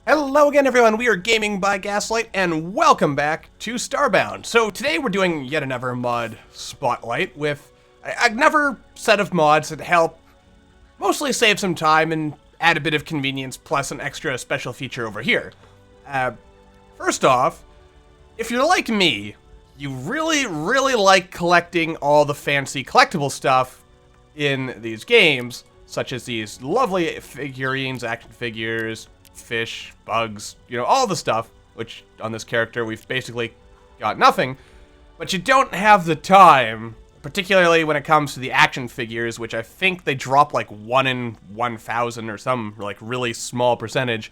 Hello again, everyone. We are Gaming by Gaslight, and welcome back to Starbound. So today we're doing yet another mod spotlight with another set of mods that help mostly save some time and add a bit of convenience, plus an extra special feature over here. First off, if you're like me, you really like collecting all the fancy collectible stuff in these games, such as these lovely figurines, action figures, fish, bugs, all the stuff, which on this character we've basically got nothing, but you don't have the time, particularly when it comes to the action figures, which I think they drop like 1 in 1,000 or some like really small percentage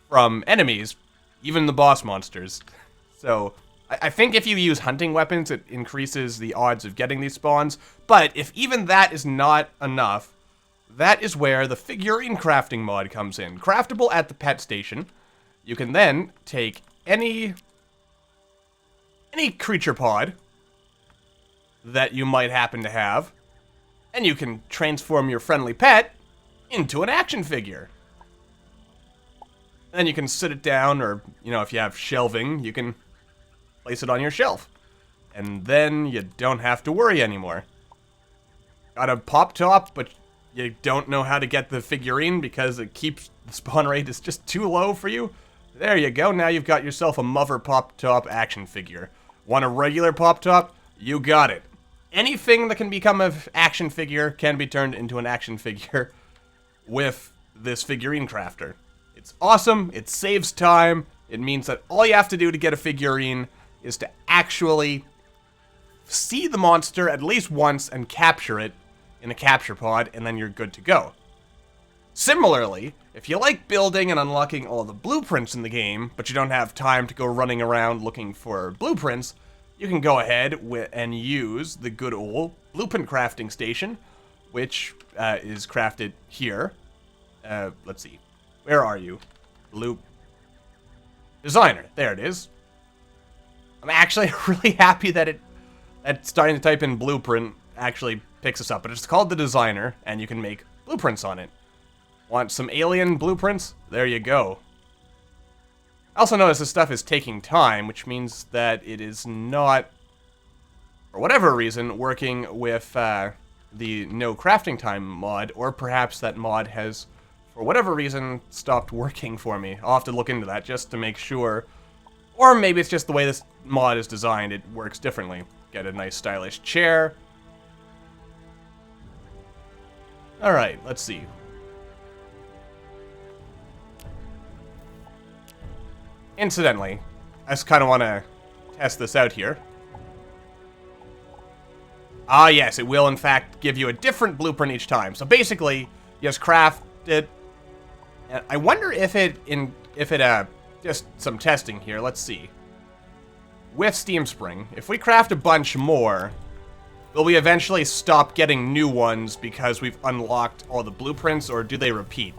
from enemies, even the boss monsters. So I think if you use hunting weapons, it increases the odds of getting these spawns, but if even that is not enough, that is where the Figurine Crafting Mod comes in. Craftable at the pet station. You can then take any creature pod that you might happen to have, and you can transform your friendly pet into an action figure. And then you can sit it down, or, if you have shelving, you can place it on your shelf. And then you don't have to worry anymore. Got a pop top, but you don't know how to get the figurine because the spawn rate is just too low for you? There you go, now you've got yourself a Mother Pop-Top action figure. Want a regular Pop-Top? You got it. Anything that can become an action figure can be turned into an action figure with this figurine crafter. It's awesome, it saves time, it means that all you have to do to get a figurine is to actually see the monster at least once and capture it in a capture pod, and then you're good to go. Similarly, if you like building and unlocking all the blueprints in the game, but you don't have time to go running around looking for blueprints, you can go ahead and use the good old blueprint crafting station, which is crafted here. Let's see. Where are you? Designer. There it is. I'm actually really happy that starting to type in blueprint actually picks us up, but it's called the Designer, and you can make blueprints on it. Want some alien blueprints? There you go. I also notice this stuff is taking time, which means that it is not, for whatever reason, working with the no crafting time mod, or perhaps that mod has, for whatever reason, stopped working for me. I'll have to look into that just to make sure. Or maybe it's just the way this mod is designed, it works differently. Get a nice stylish chair. Alright, let's see. Incidentally, I just kind of want to test this out here. Ah, yes, it will in fact give you a different blueprint each time. So basically, you just craft it. And I wonder if it just some testing here. Let's see. With Steam Spring, if we craft a bunch more, will we eventually stop getting new ones because we've unlocked all the blueprints, or do they repeat?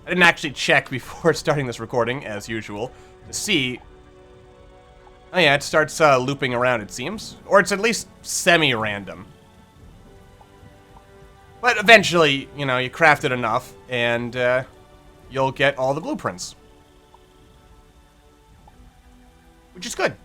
I didn't actually check before starting this recording, as usual, to see. Oh yeah, it starts looping around, it seems. Or it's at least semi-random. But eventually, you craft it enough, and you'll get all the blueprints. Which is good.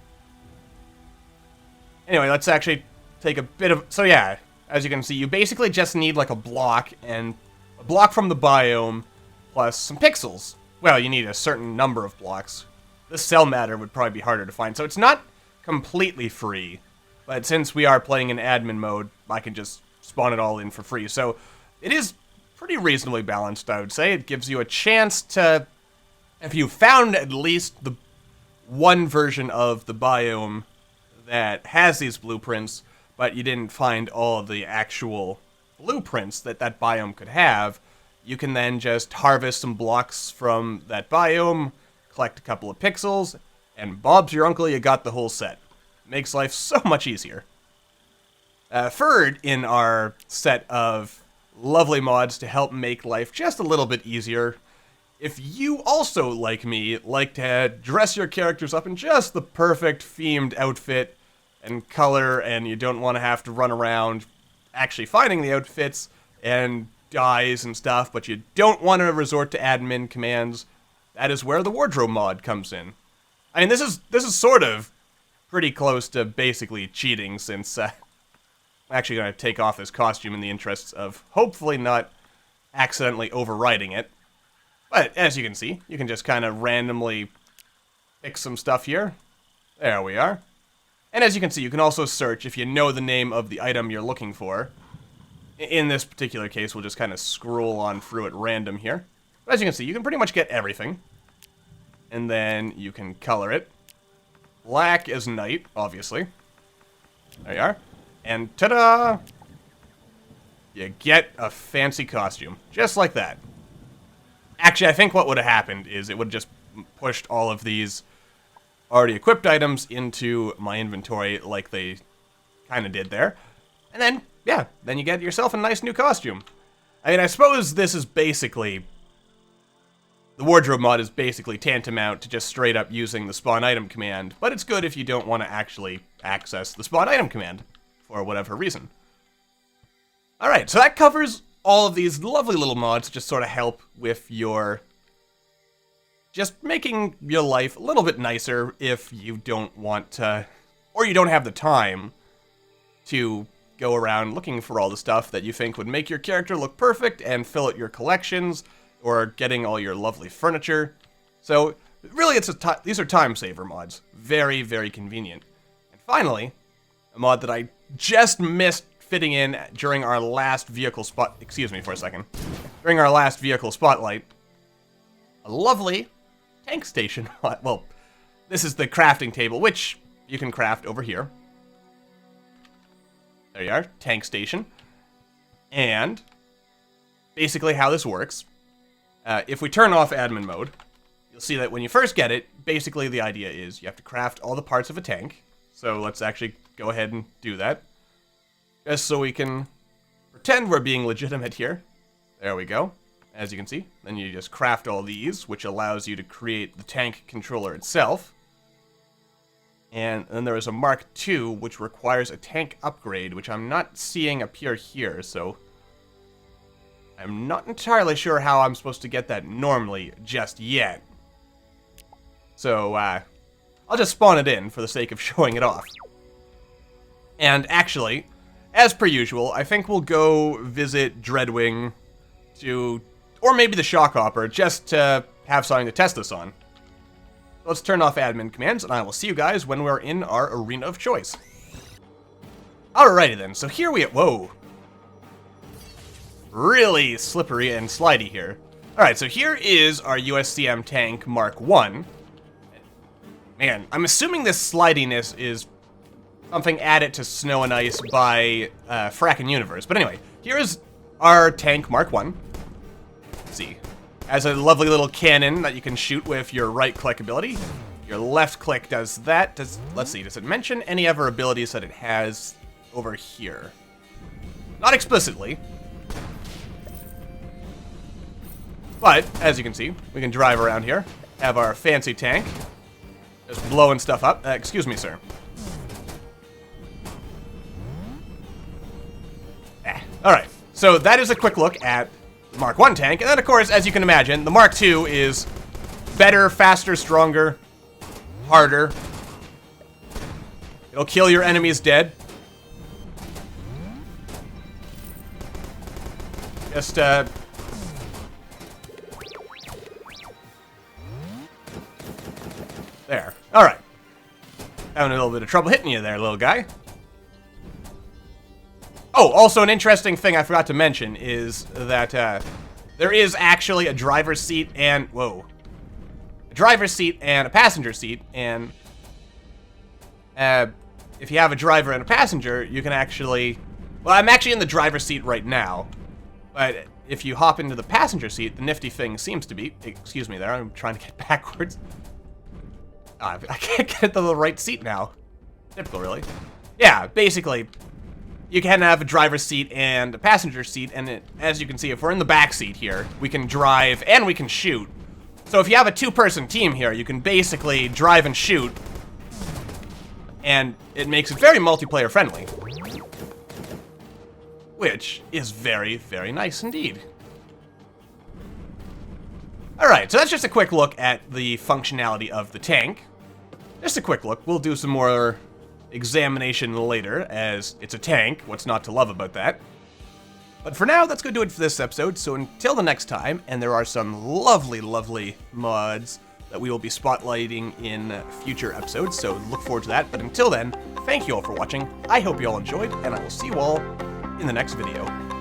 Anyway, let's actually take a bit of... So yeah, as you can see, you basically just need like a block, and a block from the biome, plus some pixels. Well, you need a certain number of blocks. This cell matter would probably be harder to find, so it's not completely free. But since we are playing in admin mode, I can just spawn it all in for free. So it is pretty reasonably balanced, I would say. It gives you a chance to... If you found at least the one version of the biome that has these blueprints, but you didn't find all of the actual blueprints that biome could have, you can then just harvest some blocks from that biome, collect a couple of pixels, and Bob's your uncle, you got the whole set. Makes life so much easier. Third in our set of lovely mods to help make life just a little bit easier, if you also, like me, like to dress your characters up in just the perfect themed outfit and color, and you don't want to have to run around actually finding the outfits and dyes and stuff, but you don't want to resort to admin commands, that is where the wardrobe mod comes in. I mean, this is sort of pretty close to basically cheating, since I'm actually going to take off this costume in the interests of hopefully not accidentally overwriting it. But as you can see, you can just kind of randomly pick some stuff here. There we are. And as you can see, you can also search if you know the name of the item you're looking for. In this particular case, we'll just kind of scroll on through at random here. But as you can see, you can pretty much get everything. And then you can color it. Black as night, obviously. There you are. And ta-da! You get a fancy costume. Just like that. Actually, I think what would have happened is it would have just pushed all of these already equipped items into my inventory like they kind of did there. And then, yeah, then you get yourself a nice new costume. I mean, I suppose this is basically... The wardrobe mod is basically tantamount to just straight up using the spawn item command, but it's good if you don't want to actually access the spawn item command for whatever reason. Alright, so that covers all of these lovely little mods to just sort of help with your... just making your life a little bit nicer if you don't want to... or you don't have the time to go around looking for all the stuff that you think would make your character look perfect and fill out your collections, or getting all your lovely furniture. So, really, these are time saver mods. Very, very convenient. And finally, a mod that I just missed fitting in during our last vehicle spot... Excuse me for a second. During our last vehicle spotlight. A lovely tank station mod. Well, this is the crafting table, which you can craft over here. There you are, tank station. And basically how this works... if we turn off admin mode, you'll see that when you first get it, basically the idea is you have to craft all the parts of a tank. So let's actually go ahead and do that. Just so we can pretend we're being legitimate here. There we go. As you can see, then you just craft all these, which allows you to create the tank controller itself. And then there is a Mark II, which requires a tank upgrade, which I'm not seeing appear here, so... I'm not entirely sure how I'm supposed to get that normally just yet. So, I'll just spawn it in for the sake of showing it off. And actually, as per usual, I think we'll go visit Dreadwing to... or maybe the Shockhopper, just to have something to test this on. Let's turn off admin commands, and I will see you guys when we're in our arena of choice. Alrighty then, so here we... Whoa. Really slippery and slidey here. Alright, so here is our USCM tank Mark I. Man, I'm assuming this slidiness is something added to Snow and Ice by Frackin' Universe. But anyway, here's our tank Mark I. Let's see. Has a lovely little cannon that you can shoot with your right-click ability. Your left-click does that. Let's see, does it mention any other abilities that it has over here? Not explicitly. But, as you can see, we can drive around here, have our fancy tank, just blowing stuff up. Excuse me, sir. Alright, so that is a quick look at the Mark I tank, and then, of course, as you can imagine, the Mark II is better, faster, stronger, harder. It'll kill your enemies dead. Just, there. Alright. Having a little bit of trouble hitting you there, little guy. Oh, also an interesting thing I forgot to mention is that there is actually a driver's seat and... Whoa. A driver's seat and a passenger seat, and if you have a driver and a passenger, you can actually... Well, I'm actually in the driver's seat right now, but if you hop into the passenger seat, the nifty thing seems to be... Excuse me there, I'm trying to get backwards. I can't get to the right seat now. Typical, really. Yeah, basically, you can have a driver's seat and a passenger seat, and as you can see, if we're in the back seat here, we can drive and we can shoot. So if you have a two-person team here, you can basically drive and shoot, and it makes it very multiplayer friendly. Which is very, very nice indeed. Alright, so that's just a quick look at the functionality of the tank. Just a quick look. We'll do some more examination later, as it's a tank. What's not to love about that? But for now, that's going to do it for this episode, so until the next time, and there are some lovely, lovely mods that we will be spotlighting in future episodes, so look forward to that. But until then, thank you all for watching, I hope you all enjoyed, and I will see you all in the next video.